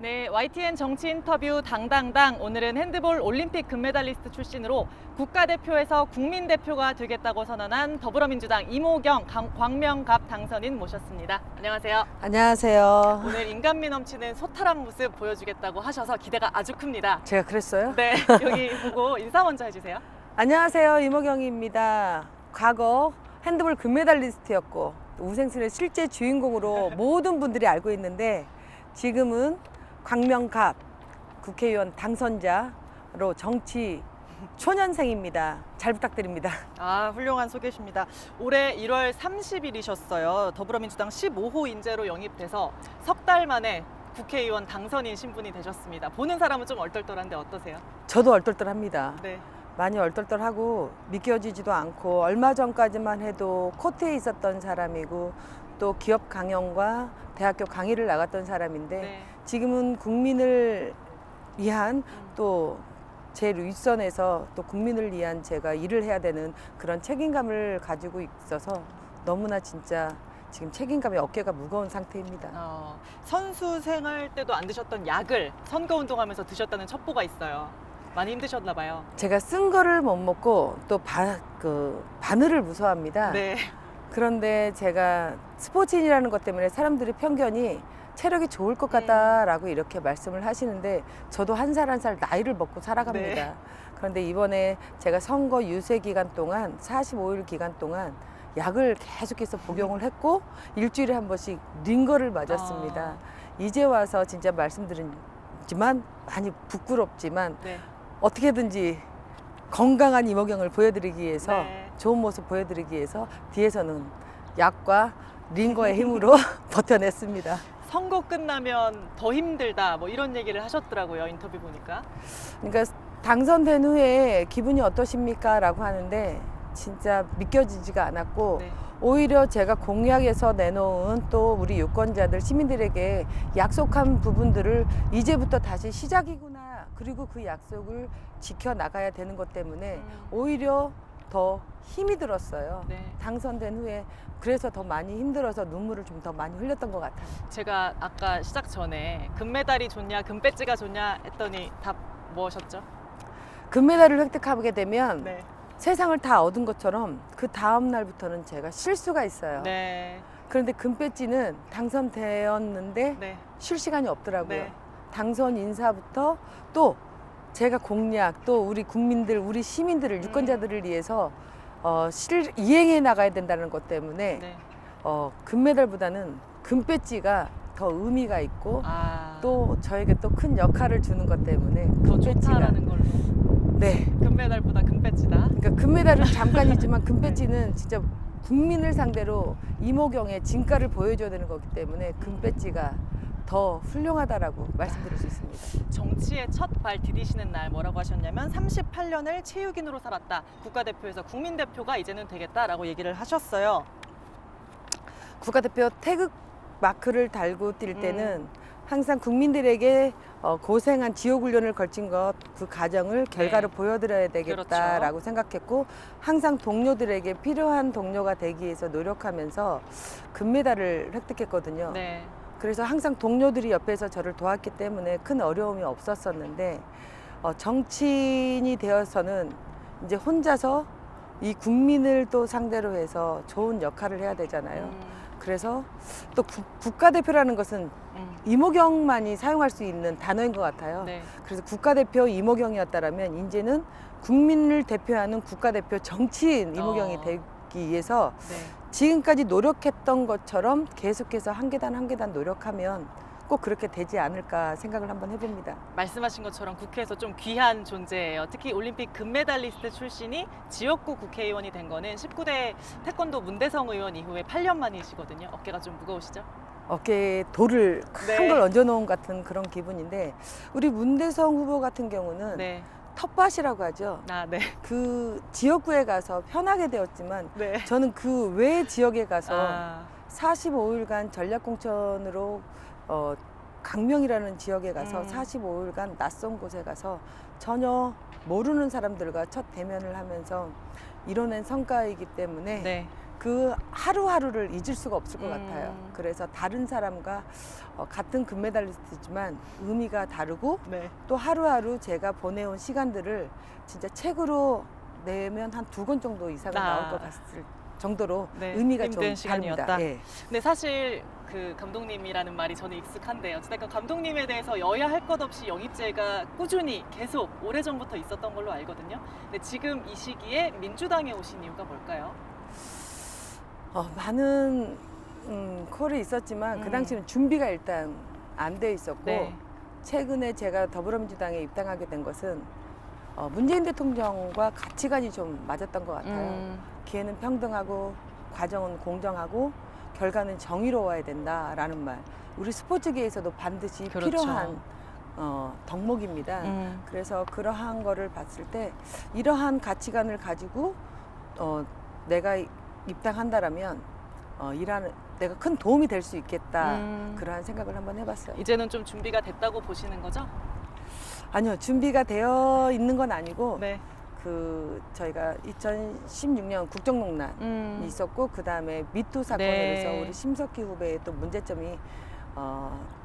네, YTN 정치 인터뷰 당당당. 오늘은 핸드볼 올림픽 금메달리스트 출신으로 국가대표에서 국민대표가 되겠다고 선언한 더불어민주당 이모경 광명갑 당선인 모셨습니다. 안녕하세요. 안녕하세요. 오늘 인간미 넘치는 소탈한 모습 보여주겠다고 하셔서 기대가 아주 큽니다. 제가 그랬어요? 네, 여기 보고 인사 먼저 해주세요. 안녕하세요. 이모경입니다. 과거 핸드볼 금메달리스트였고 우생순의 실제 주인공으로 모든 분들이 알고 있는데 지금은 광명갑 국회의원 당선자로 정치 초년생입니다. 잘 부탁드립니다. 아, 훌륭한 소개십니다. 올해 1월 30일이셨어요. 더불어민주당 15호 인재로 영입돼서 석 달 만에 국회의원 당선인 신분이 되셨습니다. 보는 사람은 좀 얼떨떨한데 어떠세요? 저도 얼떨떨합니다. 네. 많이 얼떨떨하고 믿겨지지도 않고 얼마 전까지만 해도 코트에 있었던 사람이고 또 기업 강연과 대학교 강의를 나갔던 사람인데 네. 지금은 국민을 위한 또 제일 윗선에서 또 국민을 위한 제가 일을 해야 되는 그런 책임감을 가지고 있어서 너무나 진짜 지금 책임감에 어깨가 무거운 상태입니다. 선수 생활 때도 안 드셨던 약을 선거운동하면서 드셨다는 첩보가 있어요. 많이 힘드셨나 봐요. 제가 쓴 거를 못 먹고 또 바늘을 무서워합니다. 네. 그런데 제가 스포츠인이라는 것 때문에 사람들이 편견이 체력이 좋을 것 같다라고 이렇게 말씀을 하시는데 저도 한 살 한 살 나이를 먹고 살아갑니다. 네. 그런데 이번에 제가 선거 유세 기간 동안 45일 기간 동안 약을 계속해서 복용을 했고 일주일에 한 번씩 링거를 맞았습니다. 이제 와서 진짜 말씀드리지만 많이 부끄럽지만 네. 어떻게든지 건강한 이모경을 보여드리기 위해서 네. 좋은 모습 보여드리기 위해서 뒤에서는 약과 링거의 힘으로 버텨냈습니다. 선거 끝나면 더 힘들다 뭐 이런 얘기를 하셨더라고요. 인터뷰 보니까. 그러니까 당선된 후에 기분이 어떠십니까? 라고 하는데 진짜 믿겨지지가 않았고 네. 오히려 제가 공약에서 내놓은 또 우리 유권자들 시민들에게 약속한 부분들을 이제부터 다시 시작이구나 그리고 그 약속을 지켜나가야 되는 것 때문에 오히려 더 힘이 들었어요. 네. 당선된 후에 그래서 더 많이 힘들어서 눈물을 좀 더 많이 흘렸던 것 같아요. 제가 아까 시작 전에 금메달이 좋냐 금배지가 좋냐 했더니 답 무엇이었죠? 금메달을 획득하게 되면 네. 세상을 다 얻은 것처럼 그 다음 날부터는 제가 쉴 수가 있어요. 네. 그런데 금배지는 당선되었는데 네. 쉴 시간이 없더라고요. 네. 당선 인사부터 또 제가 공약 또 우리 국민들 우리 시민들을 유권자들을 위해서 이행해 나가야 된다는 것 때문에 네. 금메달보다는 금배지가 더 의미가 있고 아, 또 저에게 또 큰 역할을 주는 것 때문에 더 금배지가 좋다라는 걸로. 네. 금메달보다 금배지다. 그러니까 금메달은 잠깐이지만 금배지는 진짜 국민을 상대로 이모경의 진가를 보여줘야 되는 거기 때문에 금배지가 더 훌륭하다라고 말씀드릴 수 있습니다. 정치에 첫 발 디디시는 날 뭐라고 하셨냐면 38년을 체육인으로 살았다. 국가대표에서 국민대표가 이제는 되겠다라고 얘기를 하셨어요. 국가대표 태극 마크를 달고 뛸 때는 항상 국민들에게 고생한 지옥 훈련을 걸친 것 그 과정을 결과로 보여드려야 되겠다라고 생각했고 항상 동료들에게 필요한 동료가 되기 위해서 노력하면서 금메달을 획득했거든요. 네. 그래서 항상 동료들이 옆에서 저를 도왔기 때문에 큰 어려움이 없었었는데 정치인이 되어서는 이제 혼자서 이 국민을 또 상대로 해서 좋은 역할을 해야 되잖아요. 그래서 또 국가대표라는 것은 이모경만이 사용할 수 있는 단어인 것 같아요. 네. 그래서 국가대표 이모경이었다면 이제는 국민을 대표하는 국가대표 정치인 이모경이 되기 위해서 네. 지금까지 노력했던 것처럼 계속해서 한 계단 한 계단 노력하면 꼭 그렇게 되지 않을까 생각을 한번 해봅니다. 말씀하신 것처럼 국회에서 좀 귀한 존재예요. 특히 올림픽 금메달리스트 출신이 지역구 국회의원이 된 거는 19대 태권도 문대성 의원 이후에 8년 만이시거든요. 어깨가 좀 무거우시죠? 어깨에 돌을 네. 큰 걸 얹어놓은 같은 그런 기분인데 우리 문대성 후보 같은 경우는 네. 텃밭이라고 하죠. 아, 네. 그 지역구에 가서 편하게 되었지만 네. 저는 그 외 지역에 가서 아, 45일간 전략공천으로 강명이라는 지역에 가서 45일간 낯선 곳에 가서 전혀 모르는 사람들과 첫 대면을 하면서 이뤄낸 성과이기 때문에 네. 그 하루하루를 잊을 수가 없을 것 음. 같아요. 그래서 다른 사람과 같은 금메달리스트지만 의미가 다르고 네. 또 하루하루 제가 보내온 시간들을 진짜 책으로 내면 한 2권 정도 이상은 나올 것 같을 정도로 네, 의미가 힘든 좀 시간이었다. 다릅니다. 예. 근데 사실 그 감독님이라는 말이 저는 익숙한데 어쨌든 감독님에 대해서 여야 할 것 없이 영입제가 꾸준히 계속 오래전부터 있었던 걸로 알거든요. 근데 지금 이 시기에 민주당에 오신 이유가 뭘까요? 많은 콜이 있었지만 그 당시는 준비가 일단 안 돼 있었고 네. 최근에 제가 더불어민주당에 입당하게 된 것은 문재인 대통령과 가치관이 좀 맞았던 것 같아요. 기회는 평등하고 과정은 공정하고 결과는 정의로워야 된다라는 말. 우리 스포츠계에서도 반드시 그렇죠. 필요한 덕목입니다. 그래서 그러한 거를 봤을 때 이러한 가치관을 가지고 내가 입당한다라면 내가 큰 도움이 될 수 있겠다. 그러한 생각을 한번 해봤어요. 이제는 좀 준비가 됐다고 보시는 거죠? 아니요, 준비가 되어 있는 건 아니고 네. 저희가 2016년 국정농단이 있었고 그 다음에 미투 사건으로 해서 네. 우리 심석희 후배의 또 문제점이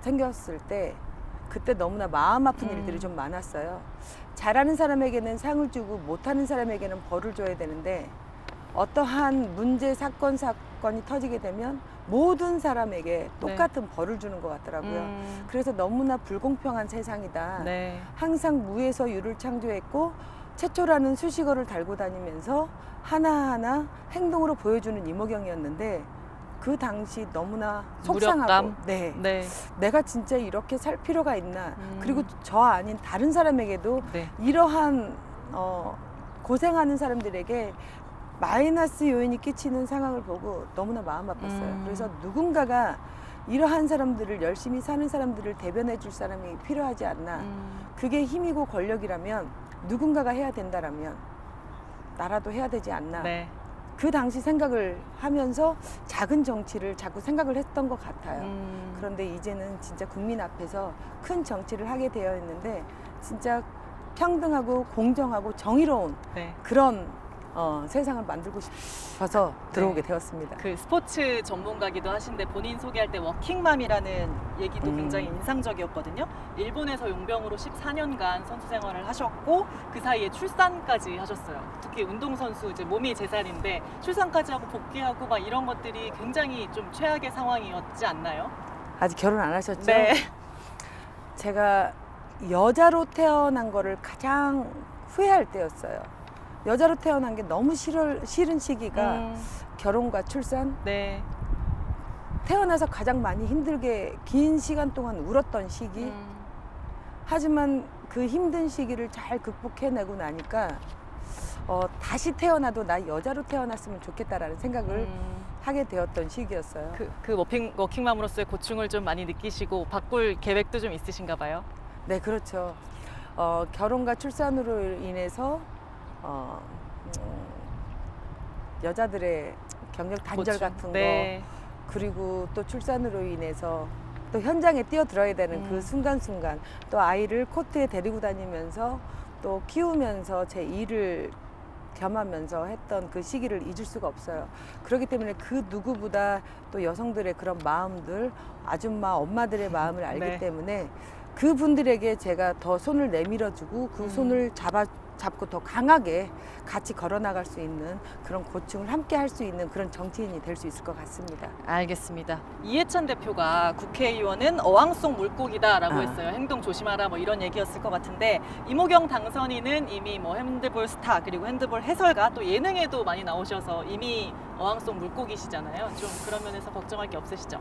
생겼을 때 그때 너무나 마음 아픈 일들이 좀 많았어요. 잘하는 사람에게는 상을 주고 못하는 사람에게는 벌을 줘야 되는데 어떠한 문제 사건이 터지게 되면 모든 사람에게 똑같은 벌을 주는 것 같더라고요. 그래서 너무나 불공평한 세상이다. 네. 항상 무에서 유를 창조했고 최초라는 수식어를 달고 다니면서 하나하나 행동으로 보여주는 이모경이었는데 그 당시 너무나 속상하고 무력감? 네. 네. 내가 진짜 이렇게 살 필요가 있나. 그리고 저 아닌 다른 사람에게도 네. 이러한 고생하는 사람들에게 마이너스 요인이 끼치는 상황을 보고 너무나 마음 아팠어요. 그래서 누군가가 이러한 사람들을 열심히 사는 사람들을 대변해 줄 사람이 필요하지 않나. 그게 힘이고 권력이라면 누군가가 해야 된다라면 나라도 해야 되지 않나. 네. 그 당시 생각을 하면서 작은 정치를 자꾸 생각을 했던 것 같아요. 그런데 이제는 진짜 국민 앞에서 큰 정치를 하게 되어 있는데 진짜 평등하고 공정하고 정의로운 네. 그런 세상을 만들고 싶어서 들어오게 되었습니다. 그 스포츠 전문가기도 하신데 본인 소개할 때 워킹맘이라는 얘기도 굉장히 인상적이었거든요. 일본에서 용병으로 14년간 선수 생활을 하셨고 그 사이에 출산까지 하셨어요. 특히 운동선수 이제 몸이 재산인데 출산까지 하고 복귀하고 막 이런 것들이 굉장히 좀 최악의 상황이었지 않나요? 아직 결혼 안 하셨죠? 네. 제가 여자로 태어난 거를 가장 후회할 때였어요. 여자로 태어난 게 너무 싫은 시기가 결혼과 출산. 네. 태어나서 가장 많이 힘들게 긴 시간 동안 울었던 시기. 하지만 그 힘든 시기를 잘 극복해내고 나니까 다시 태어나도 나 여자로 태어났으면 좋겠다라는 생각을 하게 되었던 시기였어요. 그 워킹맘으로서의 고충을 좀 많이 느끼시고 바꿀 계획도 좀 있으신가 봐요? 네, 그렇죠. 결혼과 출산으로 인해서 여자들의 경력 단절 고충. 같은 네. 거 그리고 또 출산으로 인해서 또 현장에 뛰어들어야 되는 그 순간순간 또 아이를 코트에 데리고 다니면서 또 키우면서 제 일을 겸하면서 했던 그 시기를 잊을 수가 없어요. 그렇기 때문에 그 누구보다 또 여성들의 그런 마음들, 아줌마, 엄마들의 마음을 알기 네. 때문에 그분들에게 제가 더 손을 내밀어주고 그 손을 잡고 더 강하게 같이 걸어나갈 수 있는 그런 고충을 함께 할 수 있는 그런 정치인이 될 수 있을 것 같습니다. 알겠습니다. 이해찬 대표가 국회의원은 어항속 물고기다라고 했어요. 행동 조심하라 뭐 이런 얘기였을 것 같은데 이모경 당선인은 이미 뭐 핸드볼 스타 그리고 핸드볼 해설가 또 예능에도 많이 나오셔서 이미 어항속 물고기시잖아요. 좀 그런 면에서 걱정할 게 없으시죠?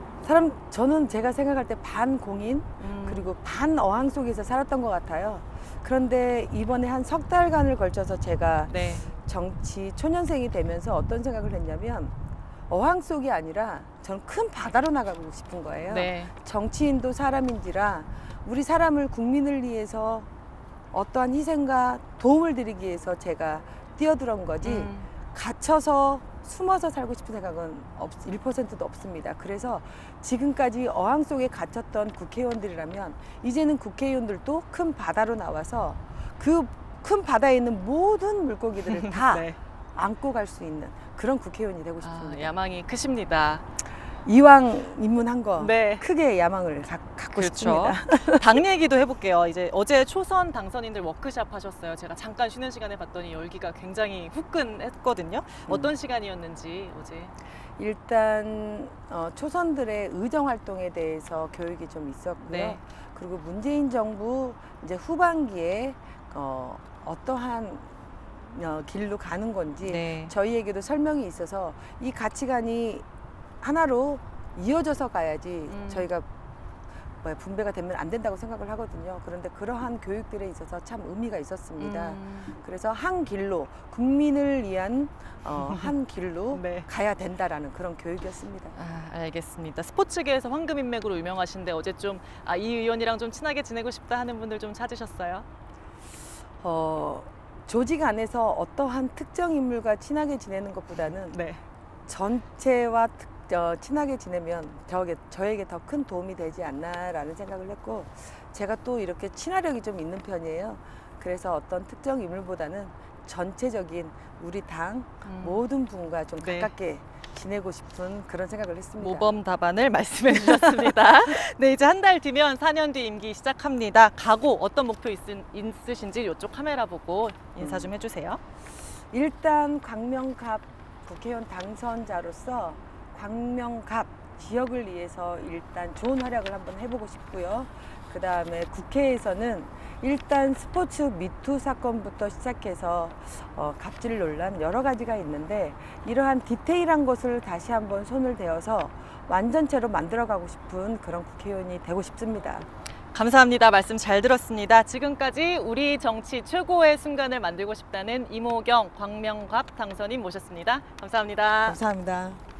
저는 제가 생각할 때 반공인 그리고 반 어항 속에서 살았던 것 같아요. 그런데 이번에 한 석 달간을 걸쳐서 제가 네. 정치 초년생이 되면서 어떤 생각을 했냐면 어항 속이 아니라 저는 큰 바다로 나가고 싶은 거예요. 네. 정치인도 사람인지라 우리 사람을 국민을 위해서 어떠한 희생과 도움을 드리기 위해서 제가 뛰어들은 거지 갇혀서 숨어서 살고 싶은 생각은 1%도 없습니다. 그래서 지금까지 어항 속에 갇혔던 국회의원들이라면 이제는 국회의원들도 큰 바다로 나와서 그 큰 바다에 있는 모든 물고기들을 다 네. 안고 갈 수 있는 그런 국회의원이 되고 아, 싶습니다. 야망이 크십니다. 이왕 입문한 거 네. 크게 야망을 갖고 그렇죠. 싶습니다. 당 얘기도 해볼게요. 이제 어제 초선 당선인들 워크샵 하셨어요. 제가 잠깐 쉬는 시간에 봤더니 열기가 굉장히 후끈했거든요. 어떤 시간이었는지 어제. 일단 초선들의 의정 활동에 대해서 교육이 좀 있었고요. 네. 그리고 문재인 정부 이제 후반기에 어떠한 길로 가는 건지 네. 저희에게도 설명이 있어서 이 가치관이 하나로 이어져서 가야지 저희가 분배가 되면 안 된다고 생각을 하거든요. 그런데 그러한 교육들에 있어서 참 의미가 있었습니다. 그래서 한 길로 국민을 위한 한 길로 네. 가야 된다라는 그런 교육이었습니다. 아, 알겠습니다. 스포츠계에서 황금인맥으로 유명하신데 어제 좀 이 의원이랑 좀 친하게 지내고 싶다 하는 분들 좀 찾으셨어요? 조직 안에서 어떠한 특정 인물과 친하게 지내는 것보다는 네. 전체와 친하게 지내면 저에게 더 큰 도움이 되지 않나라는 생각을 했고, 제가 또 이렇게 친화력이 좀 있는 편이에요. 그래서 어떤 특정 인물보다는 전체적인 우리 당 모든 분과 좀 네. 가깝게 지내고 싶은 그런 생각을 했습니다. 모범 답안을 말씀해 주셨습니다. 네, 이제 한 달 뒤면 4년 뒤 임기 시작합니다. 각오 어떤 목표 있으신지 이쪽 카메라 보고 인사 좀 해주세요. 일단 광명갑 국회의원 당선자로서 광명갑 지역을 위해서 일단 좋은 활약을 한번 해보고 싶고요. 그 다음에 국회에서는 일단 스포츠 미투 사건부터 시작해서 갑질 논란 여러 가지가 있는데, 이러한 디테일한 것을 다시 한번 손을 대어서 완전체로 만들어가고 싶은 그런 국회의원이 되고 싶습니다. 감사합니다. 말씀 잘 들었습니다. 지금까지 우리 정치 최고의 순간을 만들고 싶다는 이모경 광명갑 당선인 모셨습니다. 감사합니다. 감사합니다.